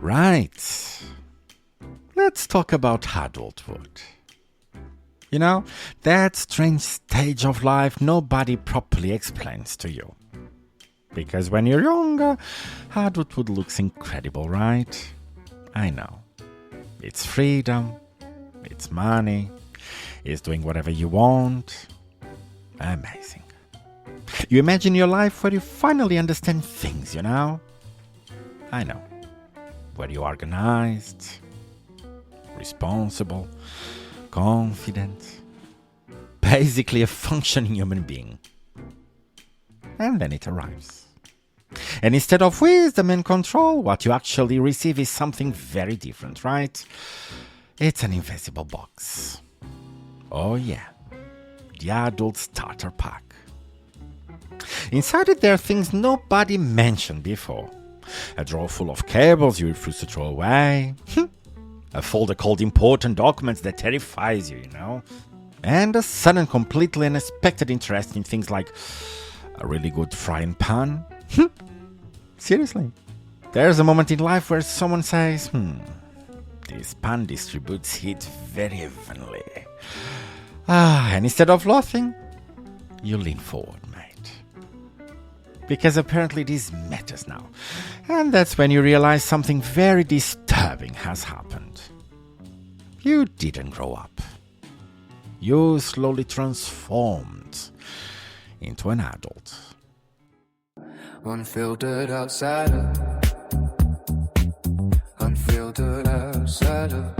Right. Let's talk about adulthood. You know, that strange stage of life nobody properly explains to you. Because when you're younger, adulthood looks incredible, right? I know. It's freedom, it's money, it's doing whatever you want. Amazing. You imagine your life where you finally understand things, you know? I know. Where you're organized, responsible, confident, basically a functioning human being. And then it arrives. And instead of wisdom and control, what you actually receive is something very different, right? It's an invisible box. Oh yeah, the adult starter pack. Inside it there are things nobody mentioned before. A drawer full of cables you refuse to throw away. A folder called important documents that terrifies you, you know? And a sudden completely unexpected interest in things like a really good frying pan. Seriously. There's a moment in life where someone says, this pan distributes heat very evenly. And instead of laughing, you lean forward, mate. Because apparently this matters now. And that's when you realize something very disturbing has happened. You didn't grow up. You slowly transformed into an adult. Unfiltered outsider. Unfiltered outsider.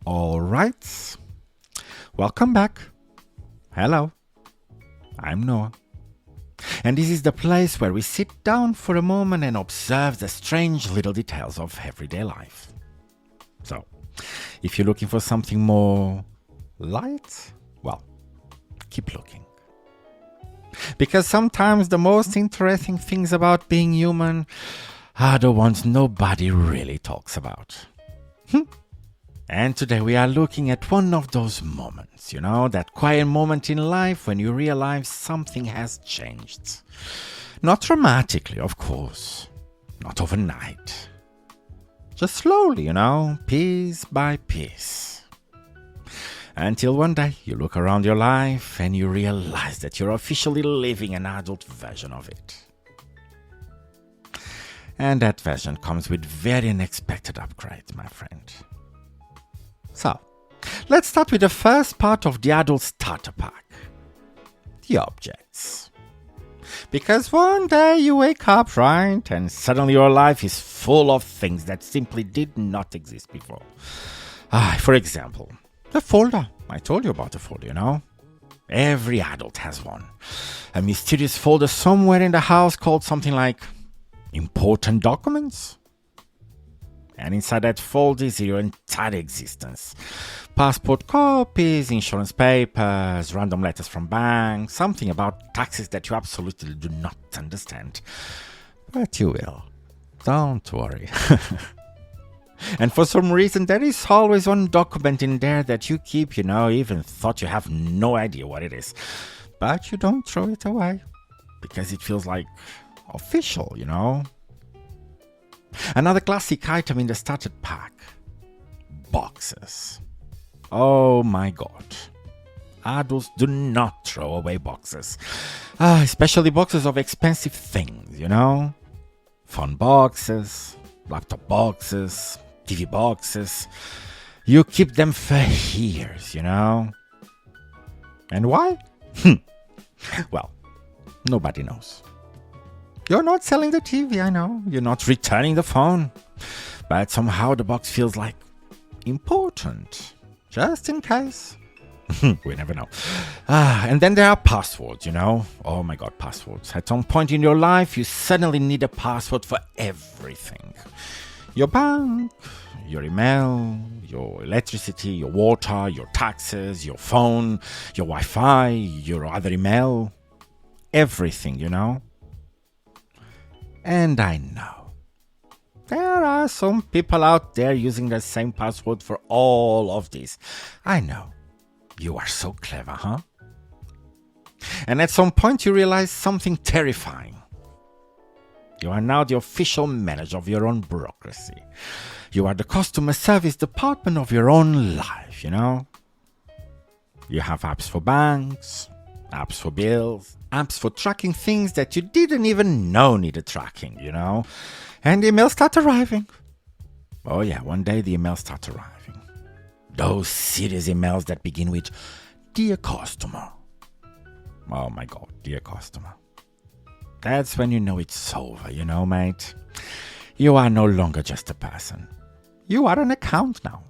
All right. Welcome back. Hello. I'm Noah. And this is the place where we sit down for a moment and observe the strange little details of everyday life. So, if you're looking for something more light, well, keep looking. Because sometimes the most interesting things about being human are the ones nobody really talks about. And today we are looking at one of those moments, you know, that quiet moment in life when you realize something has changed. Not dramatically, of course. Not overnight. Just slowly, you know, piece by piece. Until one day you look around your life and you realize that you're officially living an adult version of it. And that version comes with very unexpected upgrades, my friend. So, let's start with the first part of the adult starter pack. The objects. Because one day you wake up, right, and suddenly your life is full of things that simply did not exist before. For example, the folder. I told you about the folder, you know. Every adult has one. A mysterious folder somewhere in the house called something like important documents. And inside that folder is your entire existence. Passport copies, insurance papers, random letters from banks, something about taxes that you absolutely do not understand. But you will. Don't worry. And for some reason, there is always one document in there that you keep, you know, even thought you have no idea what it is. But you don't throw it away. Because it feels like official, you know. Another classic item in the starter pack. Boxes. Oh my god. Adults do not throw away boxes. Especially boxes of expensive things, you know. Phone boxes, laptop boxes, TV boxes. You keep them for years, you know. And why? Well, nobody knows. You're not selling the TV, I know. You're not returning the phone. But somehow the box feels like important. Just in case. We never know. And then there are passwords, you know. Oh my god, passwords. At some point in your life, you suddenly need a password for everything. Your bank, your email, your electricity, your water, your taxes, your phone, your Wi-Fi, your other email. Everything, you know. And I know there are some people out there using the same password for all of this. I know. You are so clever, huh? And at some point you realize something terrifying. You are now the official manager of your own bureaucracy. You are the customer service department of your own life, you know? You have apps for banks, apps for bills, apps for tracking things that you didn't even know needed tracking, you know? And the emails start arriving. Oh yeah, one day the emails start arriving. Those serious emails that begin with, "Dear customer." Oh my God, dear customer. That's when you know it's over, you know, mate? You are no longer just a person. You are an account now.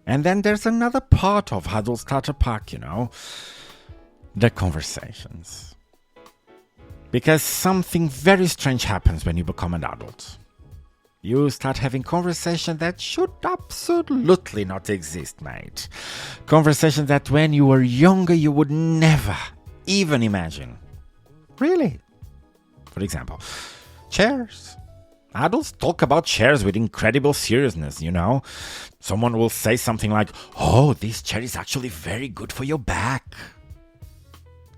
And then there's another part of Adult Starter Pack, you know? The conversations. Because something very strange happens when you become an adult. You start having conversations that should absolutely not exist, mate. Conversations that when you were younger you would never even imagine. Really? For example, chairs. Adults talk about chairs with incredible seriousness, you know. Someone will say something like, "Oh, this chair is actually very good for your back."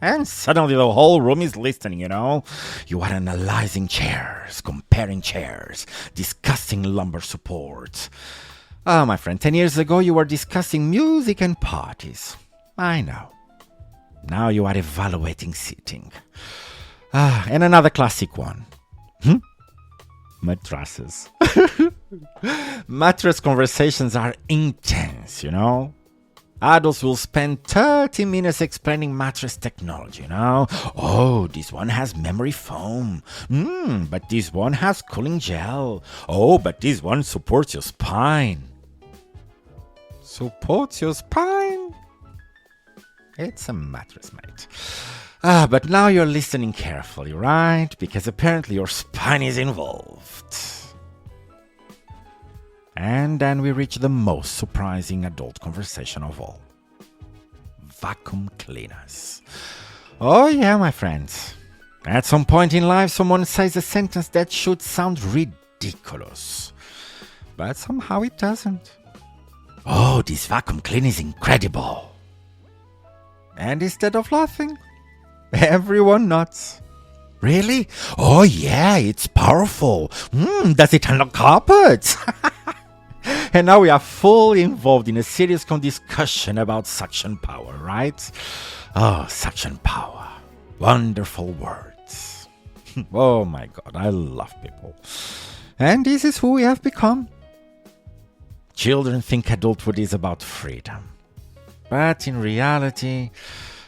And suddenly the whole room is listening, you know. You are analyzing chairs, comparing chairs, discussing lumbar support. Oh, my friend, 10 years ago you were discussing music and parties. I know. Now you are evaluating seating. And another classic one. Mattresses. Mattress conversations are intense, you know. Adults will spend 30 minutes explaining mattress technology, you know. "Oh, this one has memory foam. But this one has cooling gel. Oh, but this one supports your spine." Supports your spine? It's a mattress, mate. But now you're listening carefully, right? Because apparently your spine is involved. And then we reach the most surprising adult conversation of all. Vacuum cleaners. Oh yeah, my friends. At some point in life, someone says a sentence that should sound ridiculous. But somehow it doesn't. "Oh, this vacuum cleaner is incredible." And instead of laughing, everyone nods. "Really? Oh yeah, it's powerful. Does it unlock carpets?" And now we are fully involved in a serious discussion about suction power, right? Oh, suction power. Wonderful words. Oh my God, I love people. And this is who we have become. Children think adulthood is about freedom. But in reality,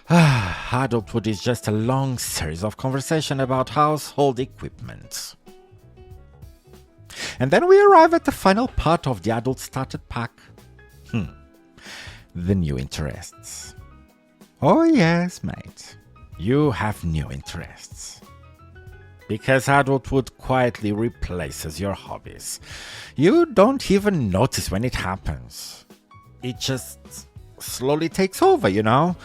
adulthood is just a long series of conversation about household equipment. And then we arrive at the final part of the Adult Starter Pack. The new interests. Oh yes, mate. You have new interests. Because adulthood quietly replaces your hobbies. You don't even notice when it happens. It just slowly takes over, you know?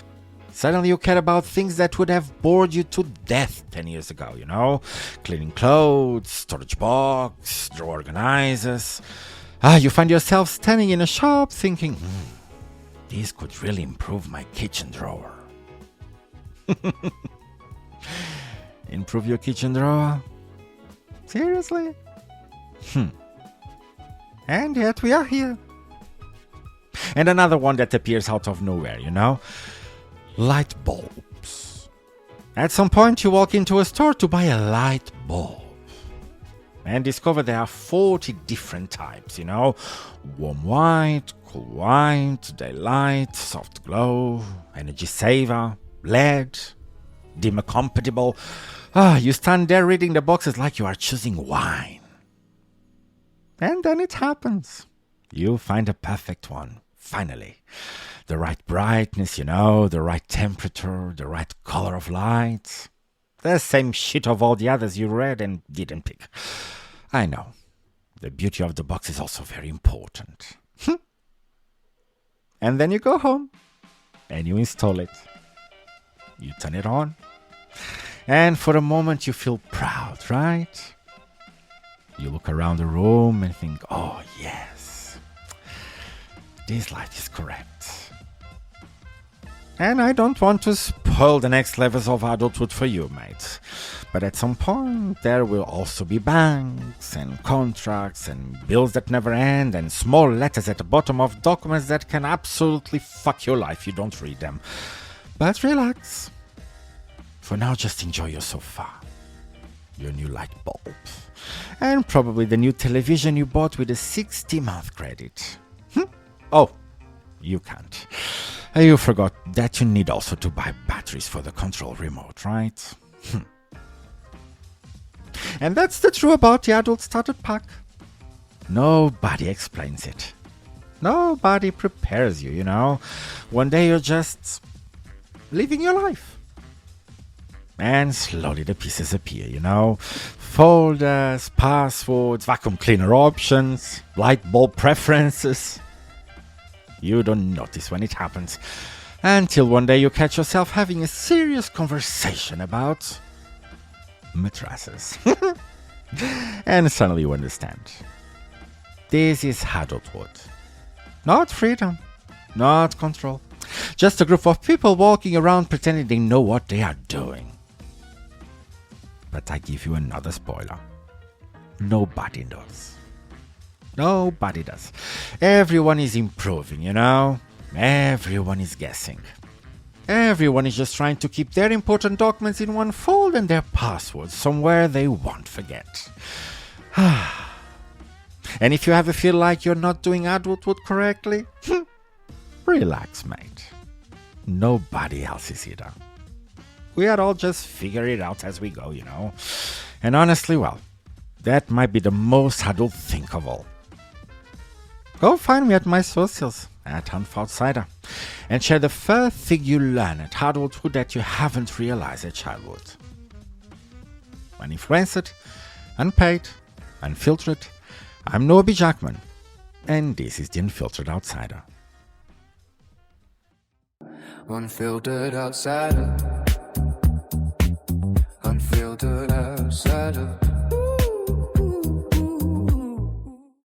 Suddenly you care about things that would have bored you to death 10 years ago, you know? Cleaning clothes, storage box, drawer organizers. You find yourself standing in a shop thinking, this could really improve my kitchen drawer. Improve your kitchen drawer? Seriously? And yet we are here. And another one that appears out of nowhere, you know? Light bulbs. At some point you walk into a store to buy a light bulb and discover there are 40 different types, you know? Warm white, cool white, daylight, soft glow, energy saver, LED, dimmer compatible. You stand there reading the boxes like you are choosing wine. And then it happens. You find a perfect one, finally. The right brightness, you know, the right temperature, the right color of light. The same shit of all the others you read and didn't pick. I know. The beauty of the box is also very important. And then you go home and you install it. You turn it on. And for a moment you feel proud, right? You look around the room and think, oh yes, this light is correct. And I don't want to spoil the next levels of adulthood for you, mate. But at some point, there will also be banks and contracts and bills that never end and small letters at the bottom of documents that can absolutely fuck your life if you don't read them. But relax. For now, just enjoy your sofa, your new light bulb, and probably the new television you bought with a 60-month credit. Oh, you can't. You forgot that you need also to buy batteries for the control remote, right? And that's the truth about the adult starter pack. Nobody explains it. Nobody prepares you, One day you're just living your life. And slowly the pieces appear, Folders, passwords, vacuum cleaner options, light bulb preferences. You don't notice when it happens, until one day you catch yourself having a serious conversation about mattresses. And suddenly you understand. This is adulthood. Not freedom, not control. Just a group of people walking around pretending they know what they are doing. But I give you another spoiler. Nobody knows. Nobody does. Everyone is improving, Everyone is guessing. Everyone is just trying to keep their important documents in one fold and their passwords somewhere they won't forget. And if you ever feel like you're not doing adulthood correctly, relax, mate. Nobody else is either. We are all just figuring it out as we go, And honestly, that might be the most adult thing of all. Go find me at my socials at Unfiltered and share the first thing you learn at adulthood that you haven't realized at childhood. Uninfluenced, Unpaid, Unfiltered. I'm Jackman, and this is the Unfiltered Outsider. Unfiltered outsider. Unfiltered outsider.